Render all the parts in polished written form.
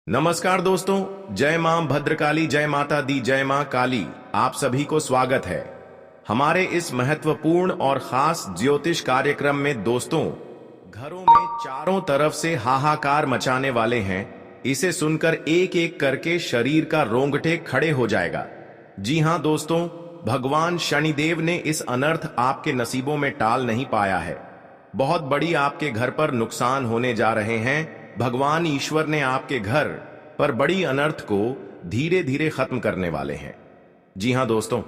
नमस्कार दोस्तों, जय मां भद्रकाली, जय माता दी, जय मां काली। आप सभी को स्वागत है हमारे इस महत्वपूर्ण और खास ज्योतिष कार्यक्रम में। दोस्तों, घरों में चारों तरफ से हाहाकार मचाने वाले हैं। इसे सुनकर एक एक करके शरीर का रोंगटे खड़े हो जाएगा। जी हां दोस्तों, भगवान शनिदेव ने इस अनर्थ आपके नसीबों में टाल नहीं पाया है। बहुत बड़ी आपके घर पर नुकसान होने जा रहे हैं। भगवान ईश्वर ने आपके घर पर बड़ी अनर्थ को धीरे धीरे खत्म करने वाले हैं। जी हां दोस्तों,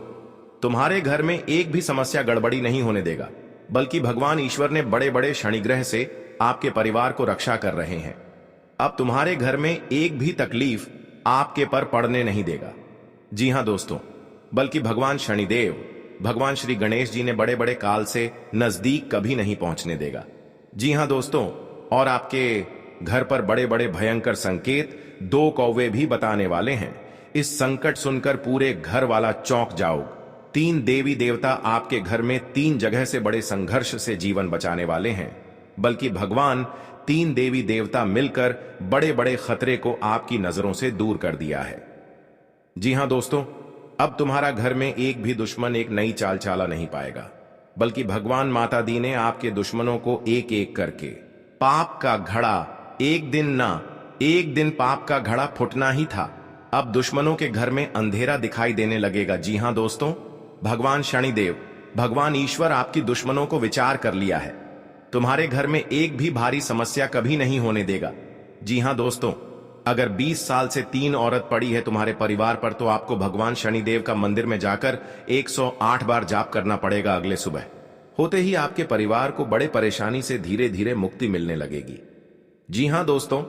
तुम्हारे घर में एक भी समस्या गड़बड़ी नहीं होने देगा, बल्कि भगवान ईश्वर ने बड़े बड़े शनिग्रह से आपके परिवार को रक्षा कर रहे हैं। अब तुम्हारे घर में एक भी तकलीफ आपके पर पड़ने नहीं देगा। जी हां दोस्तों, बल्कि भगवान शनिदेव, भगवान श्री गणेश जी ने बड़े बड़े काल से नजदीक कभी नहीं पहुंचने देगा। जी हां दोस्तों, और आपके घर पर बड़े बड़े भयंकर संकेत 2 कौवे भी बताने वाले हैं। इस संकट सुनकर पूरे घर वाला चौंक जाओगे। 3 देवी देवता आपके घर में 3 जगह से बड़े संघर्ष से जीवन बचाने वाले हैं, बल्कि भगवान 3 देवी देवता मिलकर बड़े बड़े खतरे को आपकी नजरों से दूर कर दिया है। जी हां दोस्तों, अब तुम्हारा घर में एक भी दुश्मन एक नई चाल चाला नहीं पाएगा, बल्कि भगवान माता दी ने आपके दुश्मनों को एक एक करके पाप का घड़ा, एक दिन पाप का घड़ा फुटना ही था। अब दुश्मनों के घर में अंधेरा दिखाई देने लगेगा। जी हां दोस्तों, भगवान शनिदेव, भगवान ईश्वर आपकी दुश्मनों को विचार कर लिया है। तुम्हारे घर में एक भी भारी समस्या कभी नहीं होने देगा। जी हां दोस्तों, अगर 20 साल से 3 औरत पड़ी है तुम्हारे परिवार पर, तो आपको भगवान शनिदेव का मंदिर में जाकर 108 बार जाप करना पड़ेगा। अगले सुबह होते ही आपके परिवार को बड़े परेशानी से धीरे धीरे मुक्ति मिलने लगेगी। जी हां दोस्तों,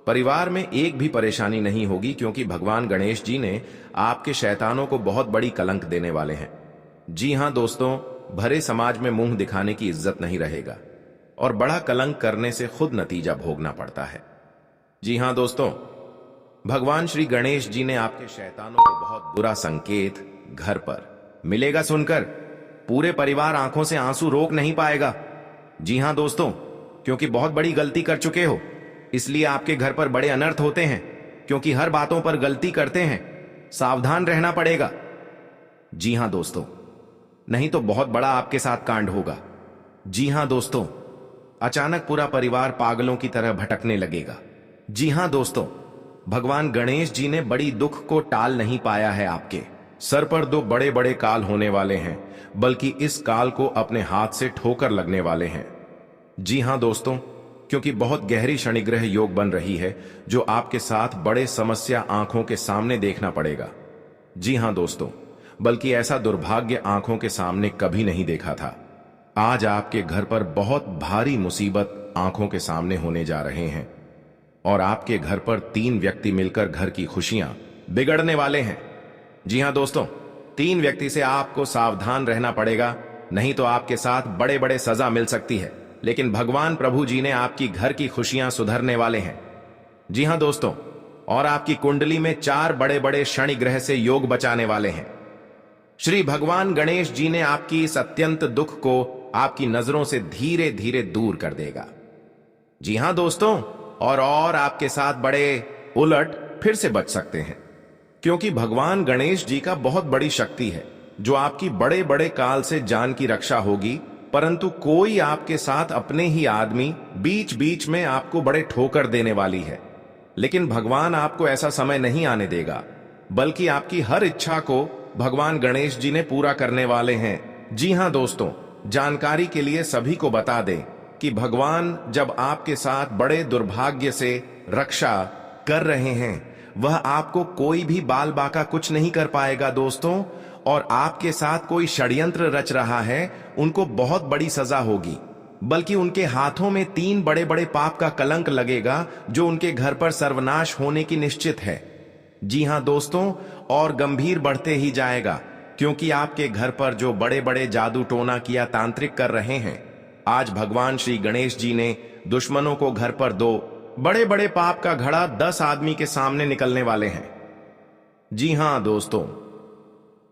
परिवार में एक भी परेशानी नहीं होगी, क्योंकि भगवान गणेश जी ने आपके शैतानों को बहुत बड़ी कलंक देने वाले हैं। जी हां दोस्तों, भरे समाज में मुंह दिखाने की इज्जत नहीं रहेगा, और बड़ा कलंक करने से खुद नतीजा भोगना पड़ता है। जी हां दोस्तों, भगवान श्री गणेश जी ने आपके शैतानों को बहुत बुरा संकेत घर पर मिलेगा सुनकर पूरे परिवार आंखों से आंसू रोक नहीं पाएगा। जी हां दोस्तों, क्योंकि बहुत बड़ी गलती कर चुके हो, इसलिए आपके घर पर बड़े अनर्थ होते हैं। क्योंकि हर बातों पर गलती करते हैं, सावधान रहना पड़ेगा। जी हां दोस्तों, नहीं तो बहुत बड़ा आपके साथ कांड होगा। जी हां दोस्तों, अचानक पूरा परिवार पागलों की तरह भटकने लगेगा। जी हां दोस्तों, भगवान गणेश जी ने बड़ी दुख को टाल नहीं पाया है। आपके सर पर 2 बड़े बड़े काल होने वाले हैं, बल्कि इस काल को अपने हाथ से ठोकर लगने वाले हैं। जी हां दोस्तों, क्योंकि बहुत गहरी शनिग्रह योग बन रही है, जो आपके साथ बड़े समस्या आंखों के सामने देखना पड़ेगा। जी हां दोस्तों, बल्कि ऐसा दुर्भाग्य आंखों के सामने कभी नहीं देखा था। आज आपके घर पर बहुत भारी मुसीबत आंखों के सामने होने जा रहे हैं, और आपके घर पर 3 व्यक्ति मिलकर घर की खुशियां बिगड़ने वाले हैं। जी हां दोस्तों, 3 व्यक्ति से आपको सावधान रहना पड़ेगा, नहीं तो आपके साथ बड़े बड़े सजा मिल सकती है। लेकिन भगवान प्रभु जी ने आपकी घर की खुशियां सुधरने वाले हैं। जी हां दोस्तों, और आपकी कुंडली में 4 बड़े बड़े शनि ग्रह से योग बचाने वाले हैं। श्री भगवान गणेश जी ने आपकी इस अत्यंत दुख को आपकी नजरों से धीरे धीरे दूर कर देगा। जी हां दोस्तों, और आपके साथ बड़े उलट फिर से बच सकते हैं, क्योंकि भगवान गणेश जी का बहुत बड़ी शक्ति है, जो आपकी बड़े बड़े काल से जान की रक्षा होगी। परंतु कोई आपके साथ अपने ही आदमी बीच बीच में आपको बड़े ठोकर देने वाली है। लेकिन भगवान आपको ऐसा समय नहीं आने देगा, बल्कि आपकी हर इच्छा को भगवान गणेश जी ने पूरा करने वाले हैं। जी हां दोस्तों, जानकारी के लिए सभी को बता दें कि भगवान जब आपके साथ बड़े दुर्भाग्य से रक्षा कर रहे हैं, वह आपको कोई भी बाल बाका कुछ नहीं कर पाएगा दोस्तों। और आपके साथ कोई षड्यंत्र रच रहा है, उनको बहुत बड़ी सजा होगी, बल्कि उनके हाथों में 3 बड़े बड़े पाप का कलंक लगेगा, जो उनके घर पर सर्वनाश होने की निश्चित है। जी हां दोस्तों, और गंभीर बढ़ते ही जाएगा, क्योंकि आपके घर पर जो बड़े बड़े जादू टोना किया तांत्रिक कर रहे हैं, आज भगवान श्री गणेश जी ने दुश्मनों को घर पर 2 बड़े बड़े पाप का घड़ा 10 आदमी के सामने निकलने वाले हैं। जी हां दोस्तों,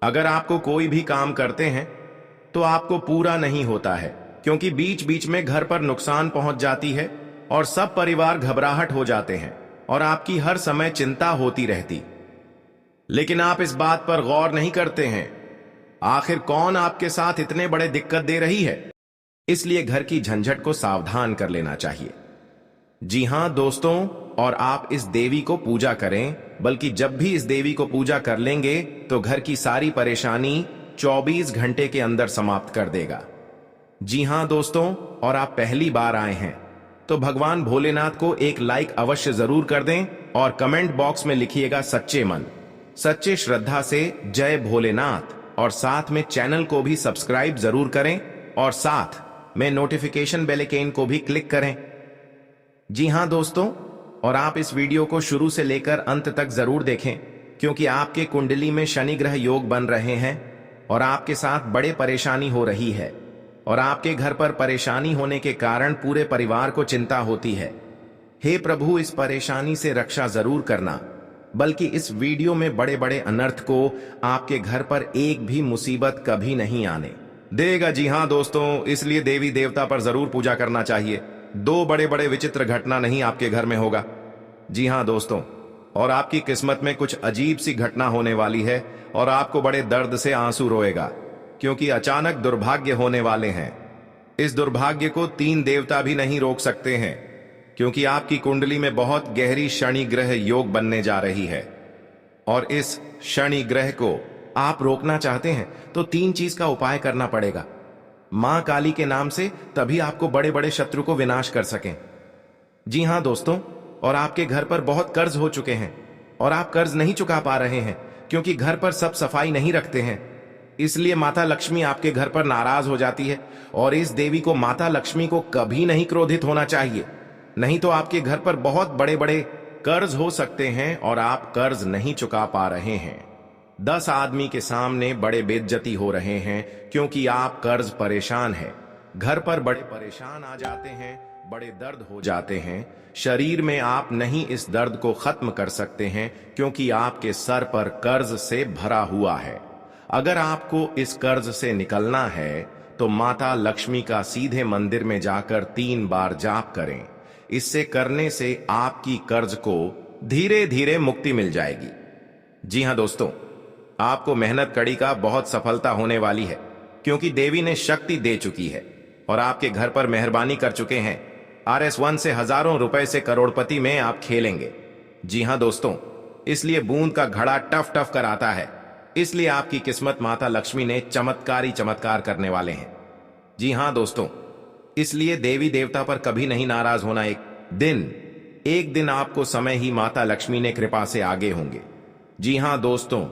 अगर आपको कोई भी काम करते हैं तो आपको पूरा नहीं होता है, क्योंकि बीच बीच में घर पर नुकसान पहुंच जाती है और सब परिवार घबराहट हो जाते हैं। और आपकी हर समय चिंता होती रहती। लेकिन आप इस बात पर गौर नहीं करते हैं, आखिर कौन आपके साथ इतने बड़े दिक्कत दे रही है। इसलिए घर की झंझट को सावधान कर लेना चाहिए। जी हां दोस्तों, और आप इस देवी को पूजा करें, बल्कि जब भी इस देवी को पूजा कर लेंगे तो घर की सारी परेशानी 24 घंटे के अंदर समाप्त कर देगा। जी हां दोस्तों, और आप पहली बार आए हैं तो भगवान भोलेनाथ को एक लाइक अवश्य जरूर कर दें और कमेंट बॉक्स में लिखिएगा सच्चे मन सच्चे श्रद्धा से जय भोलेनाथ, और साथ में चैनल को भी सब्सक्राइब जरूर करें और साथ में नोटिफिकेशन बेल आइकन को भी क्लिक करें। जी हां दोस्तों, और आप इस वीडियो को शुरू से लेकर अंत तक जरूर देखें, क्योंकि आपके कुंडली में शनि ग्रह योग बन रहे हैं और आपके साथ बड़े परेशानी हो रही है, और आपके घर पर परेशानी होने के कारण पूरे परिवार को चिंता होती है। हे प्रभु, इस परेशानी से रक्षा जरूर करना, बल्कि इस वीडियो में बड़े बड़े अनर्थ को आपके घर पर एक भी मुसीबत कभी नहीं आने देगा। जी हां दोस्तों, इसलिए देवी देवता पर जरूर पूजा करना चाहिए। दो बड़े बड़े विचित्र घटना नहीं आपके घर में होगा। जी हां दोस्तों, और आपकी किस्मत में कुछ अजीब सी घटना होने वाली है और आपको बड़े दर्द से आंसू रोएगा, क्योंकि अचानक दुर्भाग्य होने वाले हैं। इस दुर्भाग्य को 3 देवता भी नहीं रोक सकते हैं, क्योंकि आपकी कुंडली में बहुत गहरी शनि ग्रह योग बनने जा रही है, और इस शनि ग्रह को आप रोकना चाहते हैं तो 3 चीज का उपाय करना पड़ेगा। मां काली के नाम से, तभी आपको बड़े बड़े शत्रु को विनाश कर सकें। जी हां दोस्तों, और आपके घर पर बहुत कर्ज हो चुके हैं और आप कर्ज नहीं चुका पा रहे हैं, क्योंकि घर पर सब सफाई नहीं रखते हैं। इसलिए माता लक्ष्मी आपके घर पर नाराज हो जाती है, और इस देवी को, माता लक्ष्मी को, कभी नहीं क्रोधित होना चाहिए, नहीं तो आपके घर पर बहुत बड़े बड़े कर्ज हो सकते हैं और आप कर्ज नहीं चुका पा रहे हैं। 10 आदमी के सामने बड़े बेइज्जती हो रहे हैं, क्योंकि आप कर्ज परेशान हैं। घर पर बड़े परेशान आ जाते हैं, बड़े दर्द हो जाते हैं शरीर में। आप नहीं इस दर्द को खत्म कर सकते हैं, क्योंकि आपके सर पर कर्ज से भरा हुआ है। अगर आपको इस कर्ज से निकलना है तो माता लक्ष्मी का सीधे मंदिर में जाकर 3 बार जाप करें। इससे करने से आपकी कर्ज को धीरे धीरे मुक्ति मिल जाएगी। जी हां दोस्तों, आपको मेहनत कड़ी का बहुत सफलता होने वाली है, क्योंकि देवी ने शक्ति दे चुकी है और आपके घर पर मेहरबानी कर चुके हैं। RS1 से हजारों रुपए से करोड़पति में आप खेलेंगे। जी हां दोस्तों, इसलिए बूंद का घड़ा टफ टफ कर आता है। इसलिए आपकी किस्मत माता लक्ष्मी ने चमत्कारी चमत्कार करने वाले हैं। जी हां दोस्तों, इसलिए देवी देवता पर कभी नहीं नाराज होना। एक दिन आपको समय ही माता लक्ष्मी ने कृपा से आगे होंगे। जी हां दोस्तों,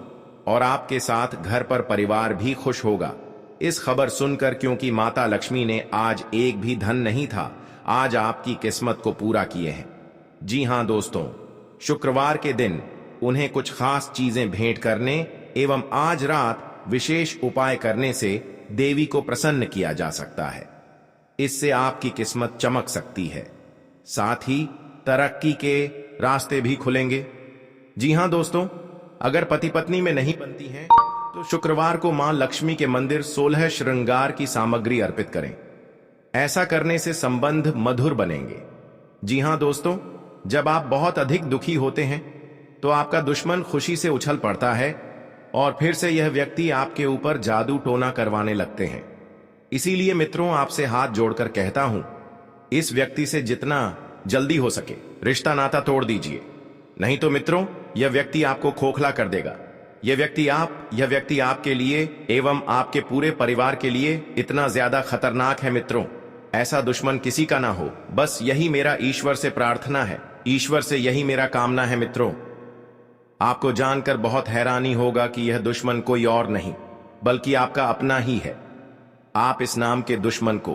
और आपके साथ घर पर परिवार भी खुश होगा इस खबर सुनकर, क्योंकि माता लक्ष्मी ने आज एक भी धन नहीं था, आज आपकी किस्मत को पूरा किए हैं। जी हां दोस्तों, शुक्रवार के दिन उन्हें कुछ खास चीजें भेंट करने एवं आज रात विशेष उपाय करने से देवी को प्रसन्न किया जा सकता है। इससे आपकी किस्मत चमक सकती है, साथ ही तरक्की के रास्ते भी खुलेंगे। जी हां दोस्तों, अगर पति पत्नी में नहीं बनती हैं तो शुक्रवार को मां लक्ष्मी के मंदिर 16 श्रृंगार की सामग्री अर्पित करें। ऐसा करने से संबंध मधुर बनेंगे। जी हां दोस्तों, जब आप बहुत अधिक दुखी होते हैं तो आपका दुश्मन खुशी से उछल पड़ता है और फिर से यह व्यक्ति आपके ऊपर जादू टोना करवाने लगते हैं। इसीलिए मित्रों, आपसे हाथ जोड़कर कहता हूं, इस व्यक्ति से जितना जल्दी हो सके रिश्ता नाता तोड़ दीजिए, नहीं तो मित्रों यह व्यक्ति आपको खोखला कर देगा। यह व्यक्ति आपके लिए एवं आपके पूरे परिवार के लिए इतना ज्यादा खतरनाक है मित्रों, ऐसा दुश्मन किसी का ना हो। बस यही मेरा ईश्वर से प्रार्थना है, ईश्वर से यही मेरा कामना है मित्रों। आपको जानकर बहुत हैरानी होगा कि यह दुश्मन कोई और नहीं बल्कि आपका अपना ही है। आप इस नाम के दुश्मन को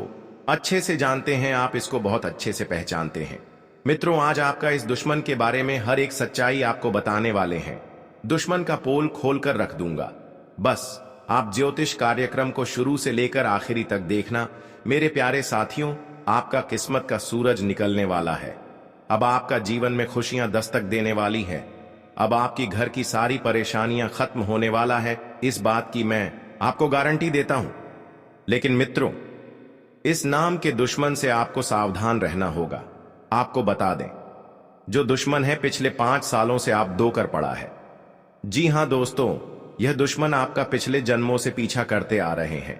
अच्छे से जानते हैं, आप इसको बहुत अच्छे से पहचानते हैं। मित्रों, आज आपका इस दुश्मन के बारे में हर एक सच्चाई आपको बताने वाले हैं। दुश्मन का पोल खोलकर रख दूंगा, बस आप ज्योतिष कार्यक्रम को शुरू से लेकर आखिरी तक देखना। मेरे प्यारे साथियों, आपका किस्मत का सूरज निकलने वाला है। अब आपका जीवन में खुशियां दस्तक देने वाली है। अब आपकी घर की सारी परेशानियां खत्म होने वाला है, इस बात की मैं आपको गारंटी देता हूं। लेकिन मित्रों, इस नाम के दुश्मन से आपको सावधान रहना होगा। आपको बता दें, जो दुश्मन है पिछले 5 सालों से आप दो कर पड़ा है। जी हां दोस्तों, यह दुश्मन आपका पिछले जन्मों से पीछा करते आ रहे हैं।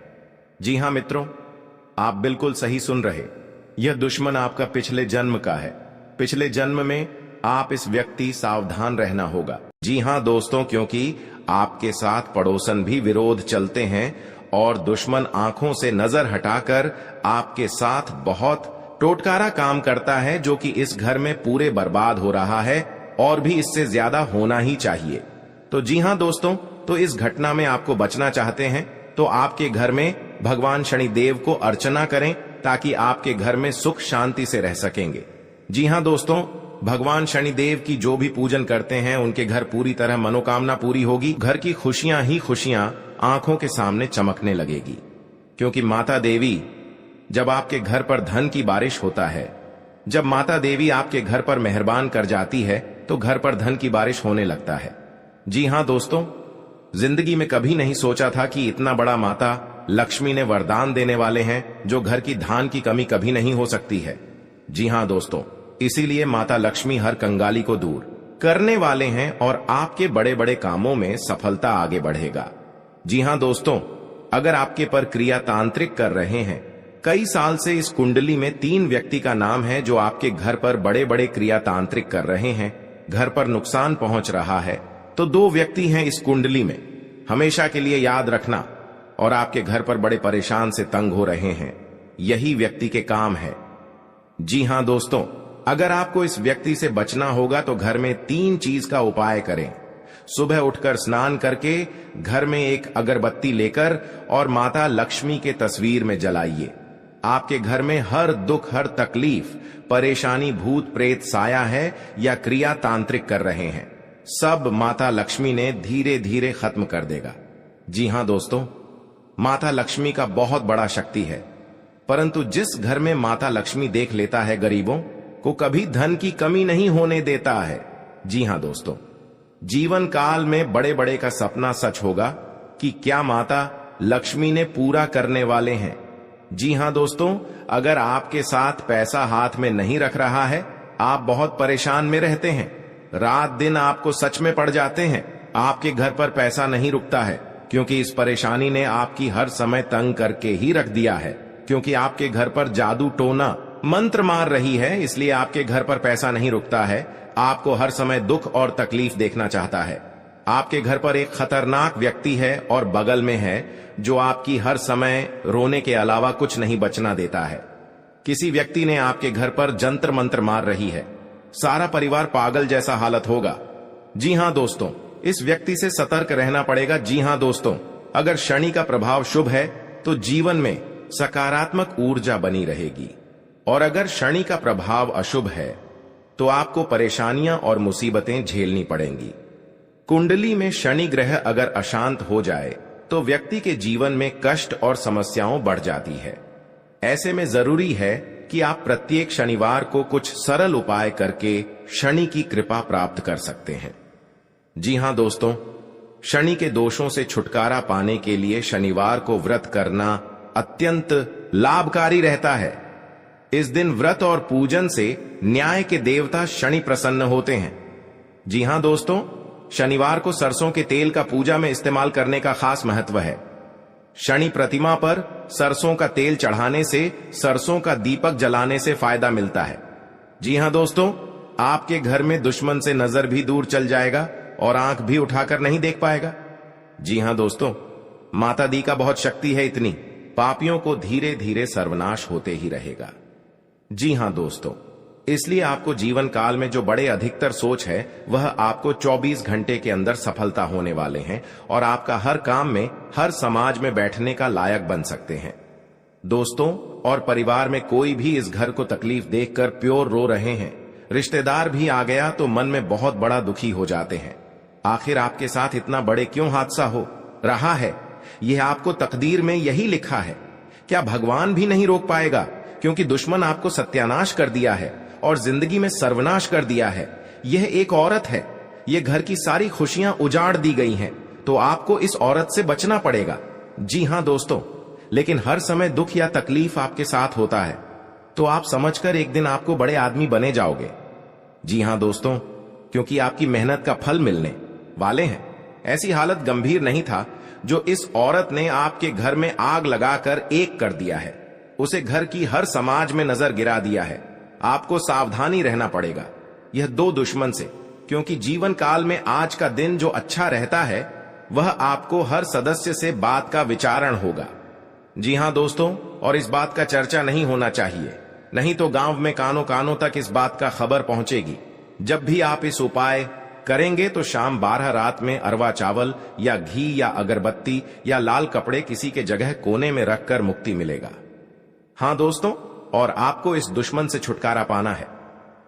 जी हां मित्रों, आप बिल्कुल सही सुन रहे। यह दुश्मन आपका पिछले जन्म का है। पिछले जन्म में आप इस व्यक्ति सावधान रहना होगा। जी हां दोस्तों, क्योंकि आपके साथ पड़ोसन भी विरोध चलते हैं और दुश्मन आंखों से नजर हटाकर आपके साथ बहुत टोटकारा काम करता है, जो कि इस घर में पूरे बर्बाद हो रहा है और भी इससे ज्यादा होना ही चाहिए। तो जी हां दोस्तों, तो इस घटना में आपको बचना चाहते हैं तो आपके घर में भगवान शनिदेव को अर्चना करें, ताकि आपके घर में सुख शांति से रह सकेंगे। जी हां दोस्तों, भगवान शनिदेव की जो भी पूजन करते हैं उनके घर पूरी तरह मनोकामना पूरी होगी। घर की खुशियां ही खुशियां आंखों के सामने चमकने लगेगी, क्योंकि माता देवी जब आपके घर पर धन की बारिश होता है, जब माता देवी आपके घर पर मेहरबान कर जाती है तो घर पर धन की बारिश होने लगता है। जी हां दोस्तों, जिंदगी में कभी नहीं सोचा था कि इतना बड़ा माता लक्ष्मी ने वरदान देने वाले हैं, जो घर की धान की कमी कभी नहीं हो सकती है। जी हां दोस्तों, इसीलिए माता लक्ष्मी हर कंगाली को दूर करने वाले हैं और आपके बड़े बड़े कामों में सफलता आगे बढ़ेगा। जी हां दोस्तों, अगर आपके पर क्रिया तांत्रिक कर रहे हैं, कई साल से इस कुंडली में 3 व्यक्ति का नाम है जो आपके घर पर बड़े बड़े क्रिया तांत्रिक कर रहे हैं, घर पर नुकसान पहुंच रहा है, तो 2 व्यक्ति हैं इस कुंडली में, हमेशा के लिए याद रखना। और आपके घर पर बड़े परेशान से तंग हो रहे हैं, यही व्यक्ति के काम है। जी हां दोस्तों, अगर आपको इस व्यक्ति से बचना होगा तो घर में 3 चीज का उपाय करें। सुबह उठकर स्नान करके घर में एक अगरबत्ती लेकर और माता लक्ष्मी के तस्वीर में जलाइए। आपके घर में हर दुख, हर तकलीफ, परेशानी, भूत प्रेत साया है या क्रिया तांत्रिक कर रहे हैं, सब माता लक्ष्मी ने धीरे धीरे खत्म कर देगा। जी हां दोस्तों, माता लक्ष्मी का बहुत बड़ा शक्ति है, परंतु जिस घर में माता लक्ष्मी देख लेता है गरीबों को कभी धन की कमी नहीं होने देता है। जी हां दोस्तों, जीवन काल में बड़े बड़े का सपना सच होगा कि क्या माता लक्ष्मी ने पूरा करने वाले हैं। जी हां दोस्तों, अगर आपके साथ पैसा हाथ में नहीं रख रहा है, आप बहुत परेशान में रहते हैं, रात दिन आपको सच में पड़ जाते हैं, आपके घर पर पैसा नहीं रुकता है, क्योंकि इस परेशानी ने आपकी हर समय तंग करके ही रख दिया है, क्योंकि आपके घर पर जादू टोना मंत्र मार रही है, इसलिए आपके घर पर पैसा नहीं रुकता है, आपको हर समय दुख और तकलीफ देखना चाहता है। आपके घर पर एक खतरनाक व्यक्ति है और बगल में है जो आपकी हर समय रोने के अलावा कुछ नहीं बचना देता है। किसी व्यक्ति ने आपके घर पर जंतर मंत्र मार रही है, सारा परिवार पागल जैसा हालत होगा। जी हां दोस्तों, इस व्यक्ति से सतर्क रहना पड़ेगा। जी हां दोस्तों, अगर शनि का प्रभाव शुभ है तो जीवन में सकारात्मक ऊर्जा बनी रहेगी, और अगर शनि का प्रभाव अशुभ है तो आपको परेशानियां और मुसीबतें झेलनी पड़ेंगी। कुंडली में शनि ग्रह अगर अशांत हो जाए तो व्यक्ति के जीवन में कष्ट और समस्याओं बढ़ जाती है। ऐसे में जरूरी है कि आप प्रत्येक शनिवार को कुछ सरल उपाय करके शनि की कृपा प्राप्त कर सकते हैं। जी हां दोस्तों, शनि के दोषों से छुटकारा पाने के लिए शनिवार को व्रत करना अत्यंत लाभकारी रहता है। इस दिन व्रत और पूजन से न्याय के देवता शनि प्रसन्न होते हैं। जी हां दोस्तों, शनिवार को सरसों के तेल का पूजा में इस्तेमाल करने का खास महत्व है। शनि प्रतिमा पर सरसों का तेल चढ़ाने से सरसों का दीपक जलाने से फायदा मिलता है। जी हां दोस्तों, आपके घर में दुश्मन से नजर भी दूर चल जाएगा और आंख भी उठाकर नहीं देख पाएगा। जी हां दोस्तों, माता दी का बहुत शक्ति है, इतनी पापियों को धीरे धीरे सर्वनाश होते ही रहेगा। जी हां दोस्तों, इसलिए आपको जीवन काल में जो बड़े अधिकतर सोच है वह आपको 24 घंटे के अंदर सफलता होने वाले हैं और आपका हर काम में, हर समाज में बैठने का लायक बन सकते हैं। दोस्तों और परिवार में कोई भी इस घर को तकलीफ देखकर प्योर रो रहे हैं, रिश्तेदार भी आ गया तो मन में बहुत बड़ा दुखी हो जाते हैं। आखिर आपके साथ इतना बड़े क्यों हादसा हो रहा है? यह आपको तकदीर में यही लिखा है। क्या भगवान भी नहीं रोक पाएगा? क्योंकि दुश्मन आपको सत्यानाश कर दिया है और जिंदगी में सर्वनाश कर दिया है। यह एक औरत है, यह घर की सारी खुशियां उजाड़ दी गई हैं, तो आपको इस औरत से बचना पड़ेगा। जी हां दोस्तों, लेकिन हर समय दुख या तकलीफ आपके साथ होता है, तो आप समझकर एक दिन आपको बड़े आदमी बने जाओगे। जी हां दोस्तों, क्योंकि आपकी मेहनत का फल मिलने वाले हैं। ऐसी हालत गंभीर नहीं था जो इस औरत ने आपके घर में आग लगाकर एक कर दिया है। उसे घर की हर समाज में नजर गिरा दिया है। आपको सावधानी रहना पड़ेगा यह दो दुश्मन से, क्योंकि जीवन काल में आज का दिन जो अच्छा रहता है वह आपको हर सदस्य से बात का विचारण होगा। जी हां दोस्तों, और इस बात का चर्चा नहीं होना चाहिए, नहीं तो गांव में कानों कानों तक इस बात का खबर पहुंचेगी। जब भी आप इस उपाय करेंगे तो शाम 12 रात में अरवा चावल या घी या अगरबत्ती या लाल कपड़े किसी के जगह कोने में रखकर मुक्ति मिलेगा। हां दोस्तों, और आपको इस दुश्मन से छुटकारा पाना है।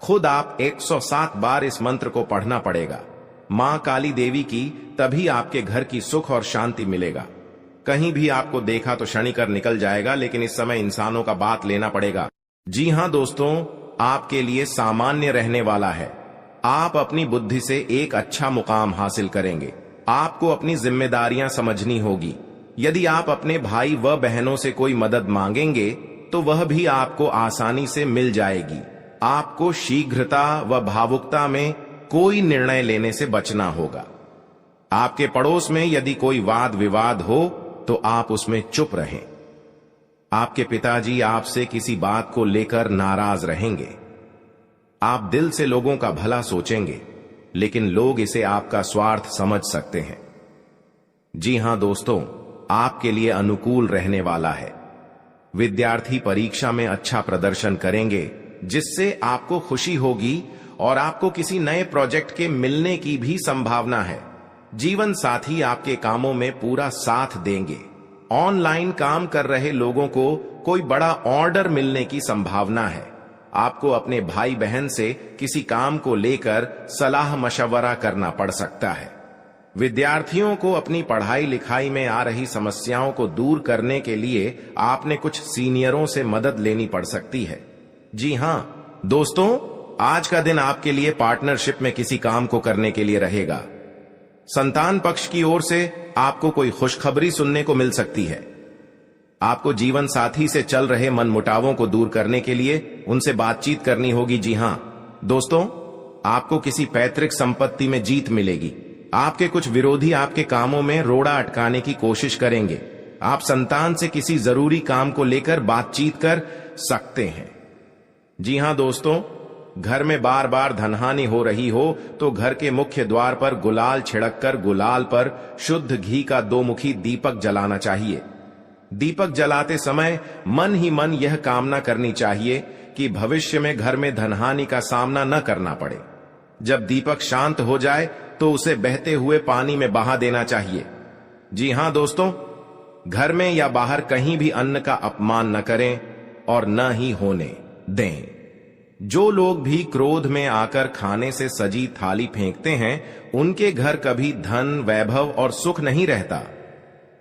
खुद आप 107 बार इस मंत्र को पढ़ना पड़ेगा। मां काली देवी की, तभी आपके घर की सुख और शांति मिलेगा। कहीं भी आपको देखा तो क्षणिकर निकल जाएगा, लेकिन इस समय इंसानों का बात लेना पड़ेगा। जी हां दोस्तों, आपके लिए सामान्य रहने वाला है। आप अपनी बुद्धि से एक अच्छा मुकाम हासिल करेंगे। आपको अपनी जिम्मेदारियां समझनी होगी। यदि आप अपने भाई व बहनों से कोई मदद मांगेंगे तो वह भी आपको आसानी से मिल जाएगी। आपको शीघ्रता व भावुकता में कोई निर्णय लेने से बचना होगा। आपके पड़ोस में यदि कोई वाद विवाद हो तो आप उसमें चुप रहें। आपके पिताजी आपसे किसी बात को लेकर नाराज रहेंगे। आप दिल से लोगों का भला सोचेंगे, लेकिन लोग इसे आपका स्वार्थ समझ सकते हैं। जी हां दोस्तों, आपके लिए अनुकूल रहने वाला है। विद्यार्थी परीक्षा में अच्छा प्रदर्शन करेंगे, जिससे आपको खुशी होगी और आपको किसी नए प्रोजेक्ट के मिलने की भी संभावना है। जीवन साथी आपके कामों में पूरा साथ देंगे। ऑनलाइन काम कर रहे लोगों को कोई बड़ा ऑर्डर मिलने की संभावना है। आपको अपने भाई बहन से किसी काम को लेकर सलाह मशवरा करना पड़ सकता है। विद्यार्थियों को अपनी पढ़ाई लिखाई में आ रही समस्याओं को दूर करने के लिए आपने कुछ सीनियरों से मदद लेनी पड़ सकती है। जी हां दोस्तों, आज का दिन आपके लिए पार्टनरशिप में किसी काम को करने के लिए रहेगा। संतान पक्ष की ओर से आपको कोई खुशखबरी सुनने को मिल सकती है। आपको जीवन साथी से चल रहे मनमुटावों को दूर करने के लिए उनसे बातचीत करनी होगी। जी हां दोस्तों, आपको किसी पैतृक संपत्ति में जीत मिलेगी। आपके कुछ विरोधी आपके कामों में रोड़ा अटकाने की कोशिश करेंगे। आप संतान से किसी जरूरी काम को लेकर बातचीत कर सकते हैं। जी हां दोस्तों, घर में बार बार धनहानि हो रही हो तो घर के मुख्य द्वार पर गुलाल छिड़ककर गुलाल पर शुद्ध घी का 2 मुखी दीपक जलाना चाहिए। दीपक जलाते समय मन ही मन यह कामना करनी चाहिए कि भविष्य में घर में धनहानि का सामना न करना पड़े। जब दीपक शांत हो जाए तो उसे बहते हुए पानी में बहा देना चाहिए। जी हां दोस्तों, घर में या बाहर कहीं भी अन्न का अपमान न करें और न ही होने दें। जो लोग भी क्रोध में आकर खाने से सजी थाली फेंकते हैं, उनके घर कभी धन, वैभव और सुख नहीं रहता।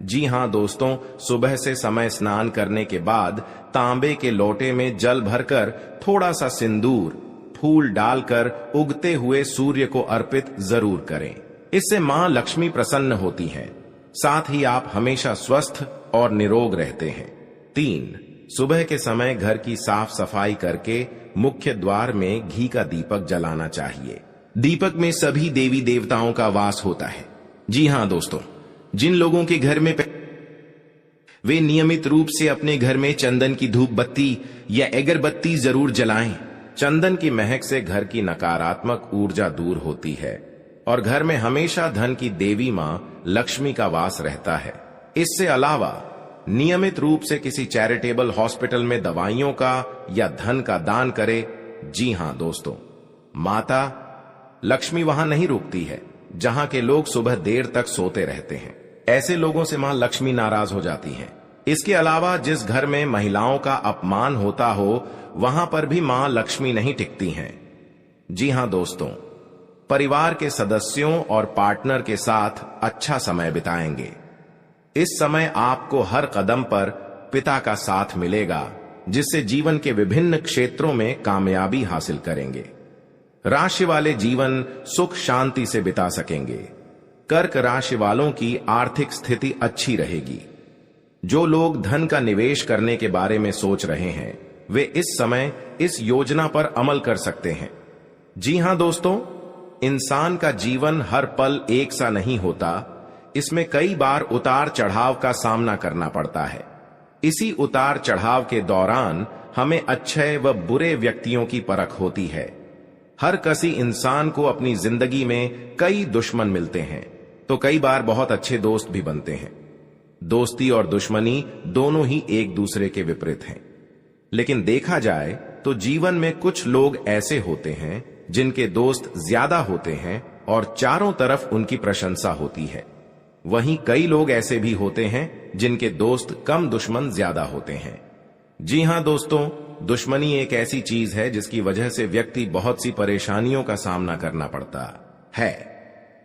जी हां दोस्तों, सुबह से समय स्नान करने के बाद तांबे के लोटे में जल भरकर थोड़ा सा सिंदूर, फूल डालकर उगते हुए सूर्य को अर्पित जरूर करें। इससे मां लक्ष्मी प्रसन्न होती हैं। साथ ही आप हमेशा स्वस्थ और निरोग रहते हैं। 3, सुबह के समय घर की साफ सफाई करके मुख्य द्वार में घी का दीपक जलाना चाहिए। दीपक में सभी देवी देवताओं का वास होता है। जी हां दोस्तों, जिन लोगों के घर में वे नियमित रूप से अपने घर में चंदन की धूप बत्ती या अगरबत्ती जरूर जलाएं। चंदन की महक से घर की नकारात्मक ऊर्जा दूर होती है और घर में हमेशा धन की देवी मां लक्ष्मी का वास रहता है। इससे अलावा नियमित रूप से किसी चैरिटेबल हॉस्पिटल में दवाइयों का या धन का दान करे। जी हां दोस्तों, माता लक्ष्मी वहां नहीं रुकती है जहां के लोग सुबह देर तक सोते रहते हैं। ऐसे लोगों से मां लक्ष्मी नाराज हो जाती हैं। इसके अलावा जिस घर में महिलाओं का अपमान होता हो वहां पर भी मां लक्ष्मी नहीं टिकती हैं। जी हां दोस्तों, परिवार के सदस्यों और पार्टनर के साथ अच्छा समय बिताएंगे। इस समय आपको हर कदम पर पिता का साथ मिलेगा, जिससे जीवन के विभिन्न क्षेत्रों में कामयाबी हासिल करेंगे। राशि वाले जीवन सुख शांति से बिता सकेंगे। कर्क राशि वालों की आर्थिक स्थिति अच्छी रहेगी। जो लोग धन का निवेश करने के बारे में सोच रहे हैं, वे इस समय इस योजना पर अमल कर सकते हैं। जी हां दोस्तों, इंसान का जीवन हर पल एक सा नहीं होता। इसमें कई बार उतार चढ़ाव का सामना करना पड़ता है। इसी उतार चढ़ाव के दौरान हमें अच्छे व बुरे व्यक्तियों की परख होती है। हर किसी इंसान को अपनी जिंदगी में कई दुश्मन मिलते हैं, तो कई बार बहुत अच्छे दोस्त भी बनते हैं। दोस्ती और दुश्मनी दोनों ही एक दूसरे के विपरीत हैं। लेकिन देखा जाए तो जीवन में कुछ लोग ऐसे होते हैं जिनके दोस्त ज्यादा होते हैं और चारों तरफ उनकी प्रशंसा होती है। वहीं कई लोग ऐसे भी होते हैं जिनके दोस्त कम, दुश्मन ज्यादा होते हैं। जी हां दोस्तों, दुश्मनी एक ऐसी चीज है जिसकी वजह से व्यक्ति बहुत सी परेशानियों का सामना करना पड़ता है।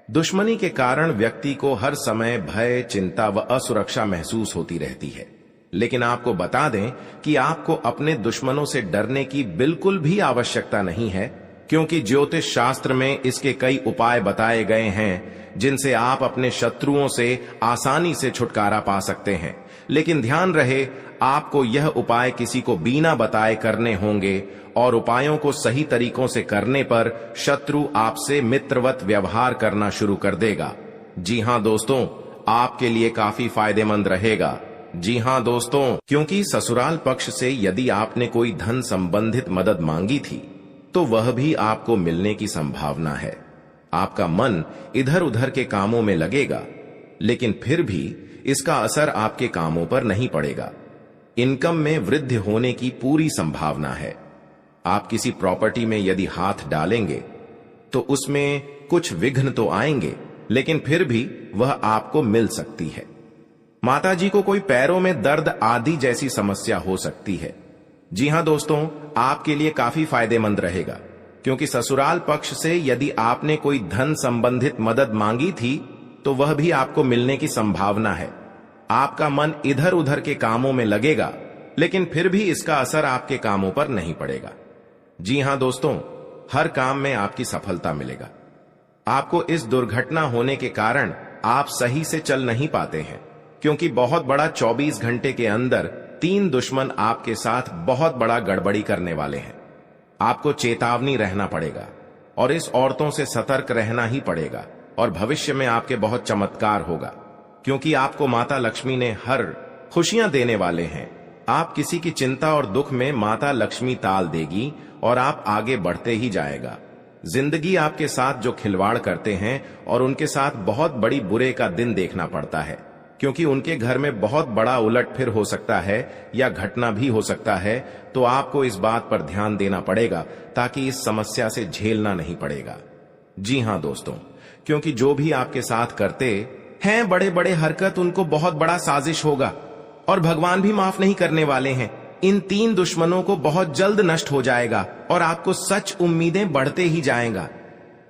दुश्मनी के कारण व्यक्ति को हर समय भय, चिंता व असुरक्षा महसूस होती रहती है। लेकिन आपको बता दें कि आपको अपने दुश्मनों से डरने की बिल्कुल भी आवश्यकता नहीं है, क्योंकि ज्योतिष शास्त्र में इसके कई उपाय बताए गए हैं जिनसे आप अपने शत्रुओं से आसानी से छुटकारा पा सकते हैं। लेकिन ध्यान रहे, आपको यह उपाय किसी को बिना बताए करने होंगे और उपायों को सही तरीकों से करने पर शत्रु आपसे मित्रवत व्यवहार करना शुरू कर देगा। जी हां दोस्तों, आपके लिए काफी फायदेमंद रहेगा। जी हां दोस्तों, क्योंकि ससुराल पक्ष से यदि आपने कोई धन संबंधित मदद मांगी थी तो वह भी आपको मिलने की संभावना है। आपका मन इधर उधर के कामों में लगेगा, लेकिन फिर भी इसका असर आपके कामों पर नहीं पड़ेगा। इनकम में वृद्धि होने की पूरी संभावना है। आप किसी प्रॉपर्टी में यदि हाथ डालेंगे तो उसमें कुछ विघ्न तो आएंगे, लेकिन फिर भी वह आपको मिल सकती है। माताजी को कोई पैरों में दर्द आदि जैसी समस्या हो सकती है। जी हां दोस्तों, आपके लिए काफी फायदेमंद रहेगा, क्योंकि ससुराल पक्ष से यदि आपने कोई धन संबंधित मदद मांगी थी तो वह भी आपको मिलने की संभावना है। आपका मन इधर उधर के कामों में लगेगा, लेकिन फिर भी इसका असर आपके कामों पर नहीं पड़ेगा। जी हां दोस्तों, हर काम में आपकी सफलता मिलेगा। आपको इस दुर्घटना होने के कारण आप सही से चल नहीं पाते हैं, क्योंकि बहुत बड़ा 24 घंटे के अंदर 3 दुश्मन आपके साथ बहुत बड़ा गड़बड़ी करने वाले हैं। आपको चेतावनी रहना पड़ेगा और इस औरतों से सतर्क रहना ही पड़ेगा, और भविष्य में आपके बहुत चमत्कार होगा, क्योंकि आपको माता लक्ष्मी ने हर खुशियां देने वाले हैं। आप किसी की चिंता और दुख में माता लक्ष्मी ताल देगी और आप आगे बढ़ते ही जाएगा। जिंदगी आपके साथ जो खिलवाड़ करते हैं और उनके साथ बहुत बड़ी बुरे का दिन देखना पड़ता है, क्योंकि उनके घर में बहुत बड़ा उलटफेर हो सकता है या घटना भी हो सकता है। तो आपको इस बात पर ध्यान देना पड़ेगा ताकि इस समस्या से झेलना नहीं पड़ेगा। जी हां दोस्तों, क्योंकि जो भी आपके साथ करते हैं बड़े बड़े हरकत, उनको बहुत बड़ा साजिश होगा और भगवान भी माफ नहीं करने वाले हैं। इन 3 दुश्मनों को बहुत जल्द नष्ट हो जाएगा और आपको सच उम्मीदें बढ़ते ही जाएगा।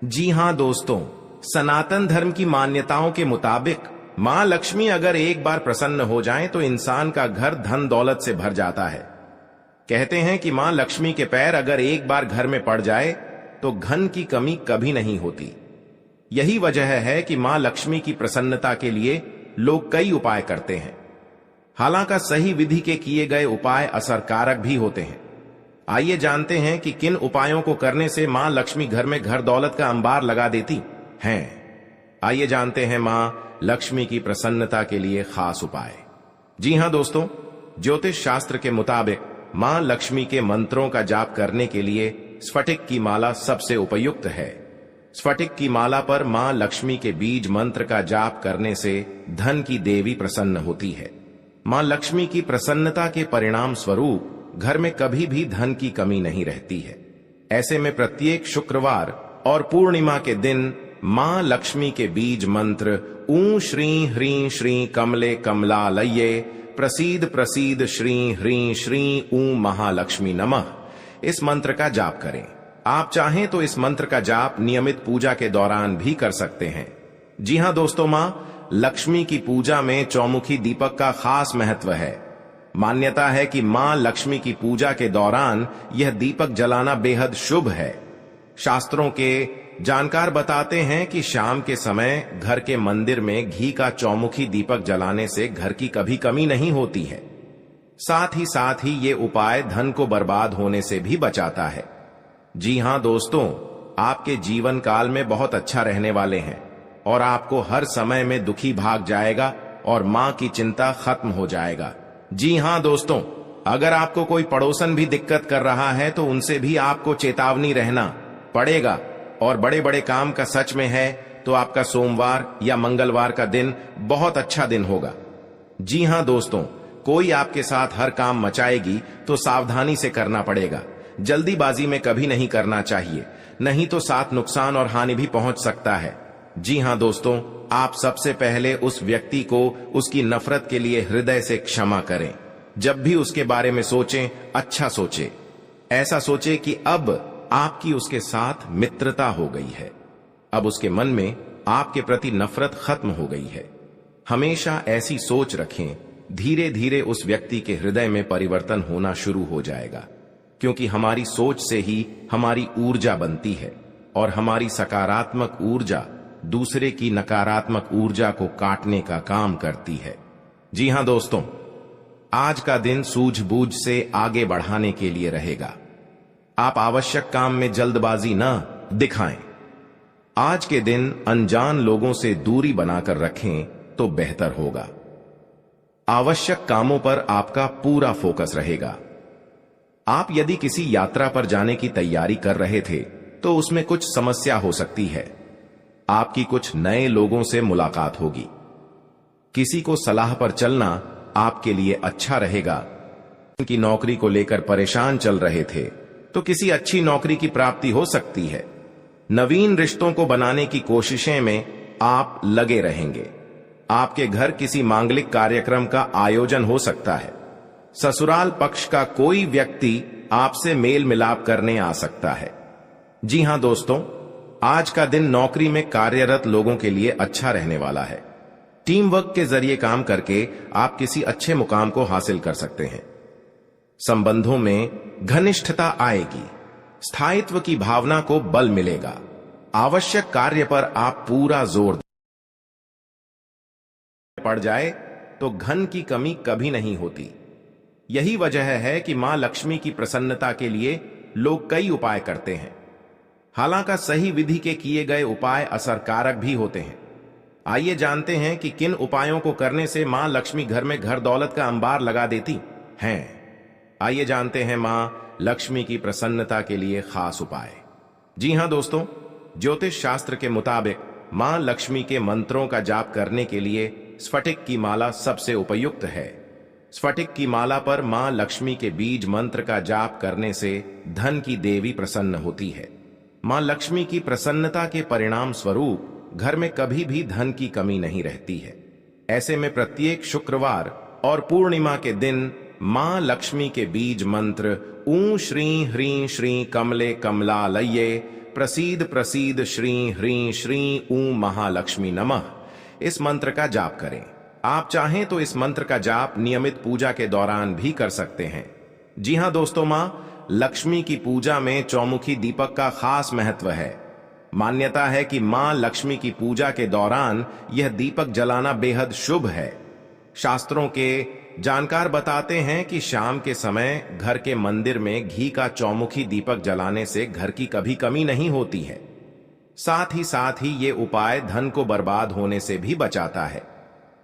जी हां दोस्तों, सनातन धर्म की मान्यताओं के मुताबिक मां लक्ष्मी अगर एक बार प्रसन्न हो जाएं तो इंसान का घर धन दौलत से भर जाता है। कहते हैं कि मां लक्ष्मी के पैर अगर एक बार घर में पड़ जाए तो धन की कमी कभी नहीं होती। यही वजह है कि मां लक्ष्मी की प्रसन्नता के लिए लोग कई उपाय करते हैं। हालांकि सही विधि के किए गए उपाय असरकारक भी होते हैं। आइए जानते हैं कि किन उपायों को करने से मां लक्ष्मी घर में घर दौलत का अंबार लगा देती हैं। आइए जानते हैं मां लक्ष्मी की प्रसन्नता के लिए खास उपाय। जी हां दोस्तों, ज्योतिष शास्त्र के मुताबिक मां लक्ष्मी के मंत्रों का जाप करने के लिए स्फटिक की माला सबसे उपयुक्त है। स्फटिक की माला पर मां लक्ष्मी के बीज मंत्र का जाप करने से धन की देवी प्रसन्न होती है। मां लक्ष्मी की प्रसन्नता के परिणाम स्वरूप घर में कभी भी धन की कमी नहीं रहती है। ऐसे में प्रत्येक शुक्रवार और पूर्णिमा के दिन मां लक्ष्मी के बीज मंत्र ऊ श्री ह्रीं श्री कमले कमलालये प्रसीद प्रसीद श्री ह्रीं श्री ऊ महालक्ष्मी नमः, इस मंत्र का जाप करें। आप चाहें तो इस मंत्र का जाप नियमित पूजा के दौरान भी कर सकते हैं। जी हां दोस्तों, मां लक्ष्मी की पूजा में चौमुखी दीपक का खास महत्व है। मान्यता है कि मां लक्ष्मी की पूजा के दौरान यह दीपक जलाना बेहद शुभ है। शास्त्रों के जानकार बताते हैं कि शाम के समय घर के मंदिर में घी का चौमुखी दीपक जलाने से घर की कभी कमी नहीं होती है। साथ ही ये उपाय धन को बर्बाद होने से भी बचाता है। जी हां दोस्तों, आपके जीवन काल में बहुत अच्छा रहने वाले हैं और आपको हर समय में दुखी भाग जाएगा और मां की चिंता खत्म हो जाएगा। जी हां दोस्तों, अगर आपको कोई पड़ोसन भी दिक्कत कर रहा है तो उनसे भी आपको चेतावनी रहना पड़ेगा। और बड़े बड़े काम का सच में है तो आपका सोमवार या मंगलवार का दिन बहुत अच्छा दिन होगा। जी हां दोस्तों, कोई आपके साथ हर काम मचाएगी तो सावधानी से करना पड़ेगा। जल्दीबाजी में कभी नहीं करना चाहिए, नहीं तो साथ नुकसान और हानि भी पहुंच सकता है। जी हां दोस्तों, आप सबसे पहले उस व्यक्ति को उसकी नफरत के लिए हृदय से क्षमा करें। जब भी उसके बारे में सोचें, अच्छा सोचें। ऐसा सोचें कि अब आपकी उसके साथ मित्रता हो गई है, अब उसके मन में आपके प्रति नफरत खत्म हो गई है। हमेशा ऐसी सोच रखें, धीरे धीरे उस व्यक्ति के हृदय में परिवर्तन होना शुरू हो जाएगा, क्योंकि हमारी सोच से ही हमारी ऊर्जा बनती है और हमारी सकारात्मक ऊर्जा दूसरे की नकारात्मक ऊर्जा को काटने का काम करती है। जी हां दोस्तों, आज का दिन सूझबूझ से आगे बढ़ाने के लिए रहेगा। आप आवश्यक काम में जल्दबाजी न दिखाएं। आज के दिन अनजान लोगों से दूरी बनाकर रखें तो बेहतर होगा। आवश्यक कामों पर आपका पूरा फोकस रहेगा। आप यदि किसी यात्रा पर जाने की तैयारी कर रहे थे तो उसमें कुछ समस्या हो सकती है। आपकी कुछ नए लोगों से मुलाकात होगी। किसी को सलाह पर चलना आपके लिए अच्छा रहेगा। उनकी नौकरी को लेकर परेशान चल रहे थे तो किसी अच्छी नौकरी की प्राप्ति हो सकती है। नवीन रिश्तों को बनाने की कोशिशें में आप लगे रहेंगे। आपके घर किसी मांगलिक कार्यक्रम का आयोजन हो सकता है। ससुराल पक्ष का कोई व्यक्ति आपसे मेल मिलाप करने आ सकता है। जी हां दोस्तों, आज का दिन नौकरी में कार्यरत लोगों के लिए अच्छा रहने वाला है। टीम वर्क के जरिए काम करके आप किसी अच्छे मुकाम को हासिल कर सकते हैं। संबंधों में घनिष्ठता आएगी। स्थायित्व की भावना को बल मिलेगा। आवश्यक कार्य पर आप पूरा जोर पड़ जाए तो धन की कमी कभी नहीं होती। यही वजह है कि मां लक्ष्मी की प्रसन्नता के लिए लोग कई उपाय करते हैं। हालांकि सही विधि के किए गए उपाय असरकारक भी होते हैं। आइए जानते हैं कि किन उपायों को करने से मां लक्ष्मी घर में घर दौलत का अंबार लगा देती हैं। आइए जानते हैं मां लक्ष्मी की प्रसन्नता के लिए खास उपाय। जी हां दोस्तों, ज्योतिष शास्त्र के मुताबिक मां लक्ष्मी के मंत्रों का जाप करने के लिए स्फटिक की माला सबसे उपयुक्त है। स्फटिक की माला पर मां लक्ष्मी के बीज मंत्र का जाप करने से धन की देवी प्रसन्न होती है। मां लक्ष्मी की प्रसन्नता के परिणाम स्वरूप घर में कभी भी धन की कमी नहीं रहती है। ऐसे में प्रत्येक शुक्रवार और पूर्णिमा के दिन मां लक्ष्मी के बीज मंत्र ऊ श्री ह्रीं श्री कमले कमलालये प्रसीद प्रसीद श्री ह्रीं श्री ऊ महालक्ष्मी नमः, इस मंत्र का जाप करें। आप चाहें तो इस मंत्र का जाप नियमित पूजा के दौरान भी कर सकते हैं। जी हां दोस्तों, मां लक्ष्मी की पूजा में चौमुखी दीपक का खास महत्व है। मान्यता है कि मां लक्ष्मी की पूजा के दौरान यह दीपक जलाना बेहद शुभ है। शास्त्रों के जानकार बताते हैं कि शाम के समय घर के मंदिर में घी का चौमुखी दीपक जलाने से घर की कभी कमी नहीं होती है। साथ ही ये उपाय धन को बर्बाद होने से भी बचाता है।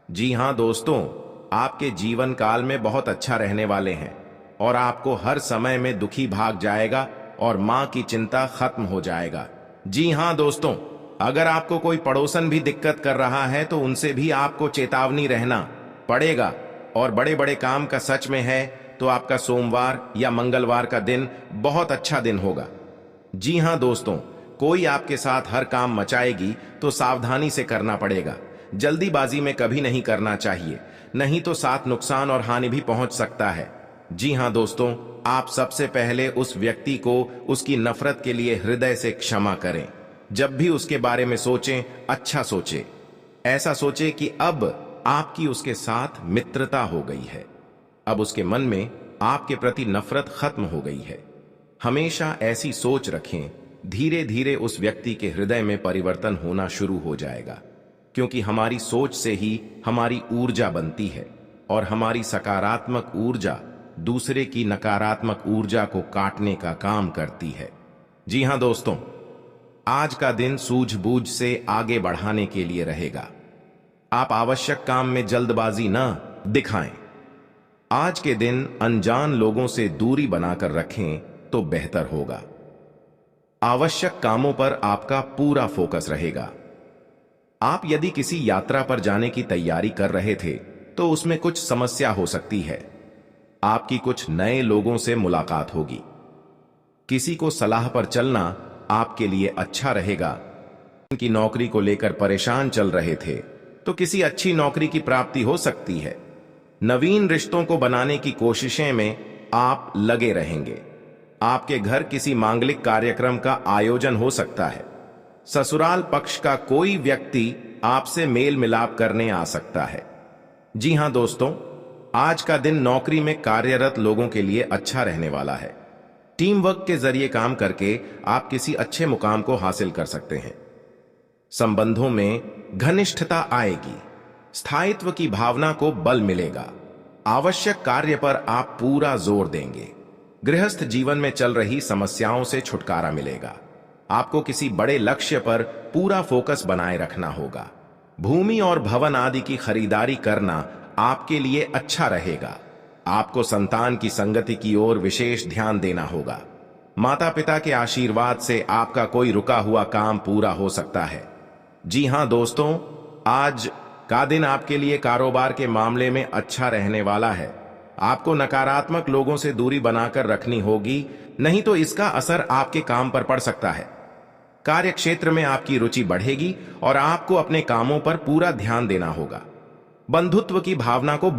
जी हां दोस्तों, आपके जीवन काल में बहुत अच्छा रहने वाले हैं और आपको हर समय में दुखी भाग जाएगा और मां की चिंता खत्म हो जाएगा। जी हां दोस्तों, अगर आपको कोई पड़ोसन भी दिक्कत कर रहा है तो उनसे भी आपको चेतावनी रहना पड़ेगा। और बड़े बड़े काम का सच में है तो आपका सोमवार या मंगलवार का दिन बहुत अच्छा दिन होगा। जी हां दोस्तों, कोई आपके साथ हर काम मचाएगी तो सावधानी से करना पड़ेगा। जल्दीबाजी में कभी नहीं करना चाहिए, नहीं तो साथ नुकसान और हानि भी पहुंच सकता है। जी हां दोस्तों, आप सबसे पहले उस व्यक्ति को उसकी नफरत के लिए हृदय से क्षमा करें। जब भी उसके बारे में सोचें, अच्छा सोचें। ऐसा सोचें कि अब आपकी उसके साथ मित्रता हो गई है, अब उसके मन में आपके प्रति नफरत खत्म हो गई है। हमेशा ऐसी सोच रखें, धीरे धीरे उस व्यक्ति के हृदय में परिवर्तन होना शुरू हो जाएगा, क्योंकि हमारी सोच से ही हमारी ऊर्जा बनती है और हमारी सकारात्मक ऊर्जा दूसरे की नकारात्मक ऊर्जा को काटने का काम करती है। जी हां दोस्तों, आज का दिन सूझबूझ से आगे बढ़ाने के लिए रहेगा। आप आवश्यक काम में जल्दबाजी न दिखाएं। आज के दिन अनजान लोगों से दूरी बनाकर रखें तो बेहतर होगा। आवश्यक कामों पर आपका पूरा फोकस रहेगा। आप यदि किसी यात्रा पर जाने की तैयारी कर रहे थे तो उसमें कुछ समस्या हो सकती है। आपकी कुछ नए लोगों से मुलाकात होगी। किसी को सलाह पर चलना आपके लिए अच्छा रहेगा। की नौकरी को लेकर परेशान चल रहे थे तो किसी अच्छी नौकरी की प्राप्ति हो सकती है। नवीन रिश्तों को बनाने की कोशिशें में आप लगे रहेंगे। आपके घर किसी मांगलिक कार्यक्रम का आयोजन हो सकता है। ससुराल पक्ष का कोई व्यक्ति आपसे मेल मिलाप करने आ सकता है। जी हां दोस्तों, आज का दिन नौकरी में कार्यरत लोगों के लिए अच्छा रहने वाला है। टीम वर्क के जरिए काम करके आप किसी अच्छे मुकाम को हासिल कर सकते हैं। संबंधों में घनिष्ठता आएगी। स्थायित्व की भावना को बल मिलेगा। आवश्यक कार्य पर आप पूरा जोर देंगे। गृहस्थ जीवन में चल रही समस्याओं से छुटकारा मिलेगा। आपको किसी बड़े लक्ष्य पर पूरा फोकस बनाए रखना होगा। भूमि और भवन आदि की खरीदारी करना आपके लिए अच्छा रहेगा। आपको संतान की संगति की ओर विशेष ध्यान देना होगा। माता पिता के आशीर्वाद से आपका कोई रुका हुआ काम पूरा हो सकता है। जी हां दोस्तों, आज का दिन आपके लिए कारोबार के मामले में अच्छा रहने वाला है। आपको नकारात्मक लोगों से दूरी बनाकर रखनी होगी, नहीं तो इसका असर आपके काम पर पड़ सकता है। कार्य क्षेत्र में आपकी रुचि बढ़ेगी और आपको अपने कामों पर पूरा ध्यान देना होगा। बंधुत्व की भावना को